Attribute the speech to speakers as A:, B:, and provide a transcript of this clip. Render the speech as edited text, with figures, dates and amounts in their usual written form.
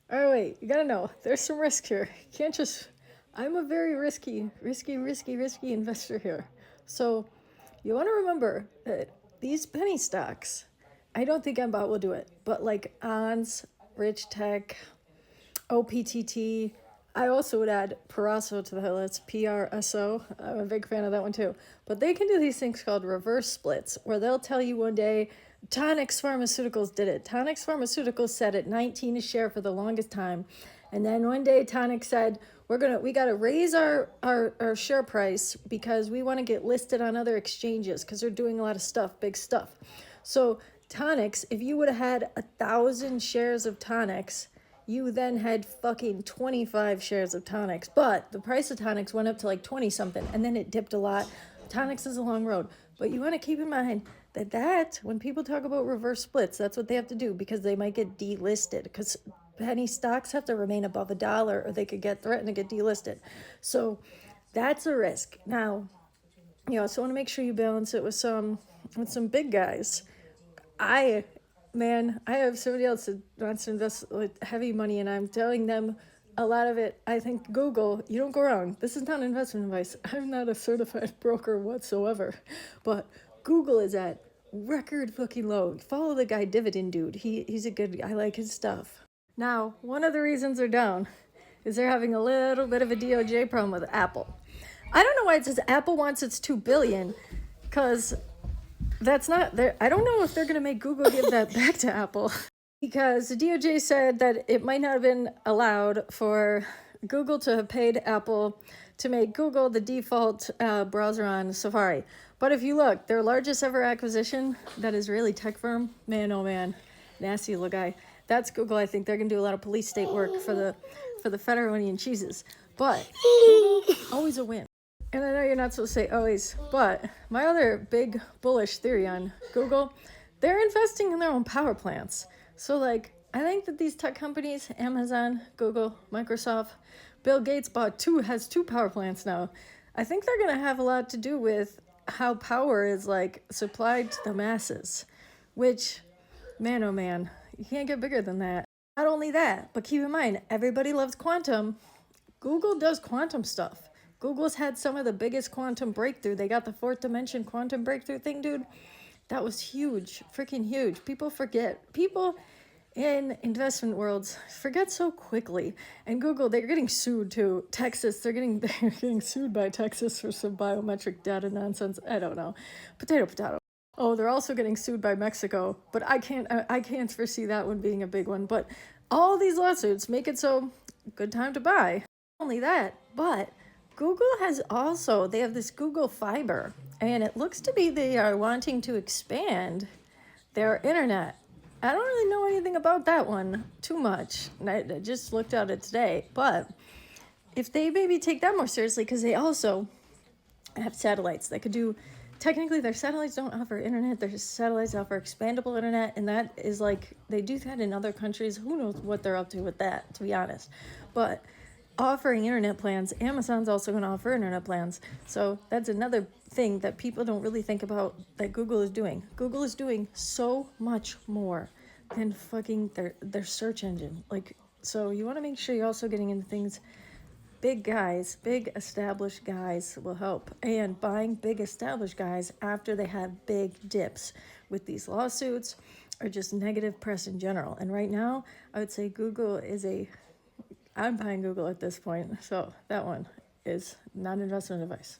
A: Oh wait, you gotta know, there's some risk here. You can't just, I'm a very risky investor here. So you wanna remember that these penny stocks, I don't think MBOT will do it, but like ONS, Rich Tech, OPTT. I also would add Paraso to the list, PRSO. I'm a big fan of that one too. But they can do these things called reverse splits, where they'll tell you one day, Tonix Pharmaceuticals did it. Tonix Pharmaceuticals said at 19 a share for the longest time. And then one day Tonix said, we gotta raise our share price because we want to get listed on other exchanges because they're doing a lot of stuff, big stuff. So Tonix, if you would have had 1,000 shares of Tonix, you then had fucking 25 shares of Tonix. But the price of Tonix went up to like 20 something and then it dipped a lot. Tonix is a long road. But you want to keep in mind that when people talk about reverse splits, that's what they have to do because they might get delisted. Because penny stocks have to remain above $1 or they could get threatened to get delisted. So that's a risk. Now, so I want to make sure you balance it with some big guys. I have somebody else that wants to invest like heavy money, and I'm telling them a lot of it. I think Google, you don't go wrong. This is not investment advice. I'm not a certified broker whatsoever, but Google is at record fucking low. Follow the guy Dividend Dude. He's a good guy. I like his stuff. Now, one of the reasons they're down is they're having a little bit of a DOJ problem with Apple. I don't know why it says Apple wants its $2 billion, because that's not there. I don't know if they're going to make Google give that back to Apple, because the DOJ said that it might not have been allowed for Google to have paid Apple to make Google the default browser on Safari. But if you look, their largest ever acquisition, that Israeli tech firm, man, oh man, nasty little guy, that's Google. I think they're going to do a lot of police state work for the federal cheeses. But Google, always a win. And I know you're not supposed to say always, but my other big bullish theory on Google, they're investing in their own power plants. So like, I think that these tech companies, Amazon, Google, Microsoft, Bill Gates has two power plants now. I think they're going to have a lot to do with how power is like supplied to the masses, which, man, oh man, you can't get bigger than that. Not only that, but keep in mind, everybody loves quantum. Google does quantum stuff. Google's had some of the biggest quantum breakthrough. They got the fourth dimension quantum breakthrough thing, dude. That was huge, freaking huge. People forget. People in investment worlds forget so quickly. And Google, they're getting sued too. Texas, they're getting sued by Texas for some biometric data nonsense. I don't know. Potato. Oh, they're also getting sued by Mexico, but I can't foresee that one being a big one. But all these lawsuits make it so good time to buy. Not only that, but Google they have this Google Fiber, and it looks to be they are wanting to expand their internet. I don't really know anything about that one too much. I just looked at it today, but if they maybe take that more seriously, because they also have satellites that could do, technically their satellites don't offer internet, their satellites offer expandable internet, and that is like, they do that in other countries. Who knows what they're up to with that, to be honest. But offering internet plans, Amazon's also going to offer internet plans. So that's another thing that people don't really think about that Google is doing. Google is doing so much more than fucking their search engine. Like, so you want to make sure you're also getting into things. Big established guys will help. And buying big established guys after they have big dips with these lawsuits or just negative press in general. And right now, I would say I'm buying Google at this point. So that one is not investment advice.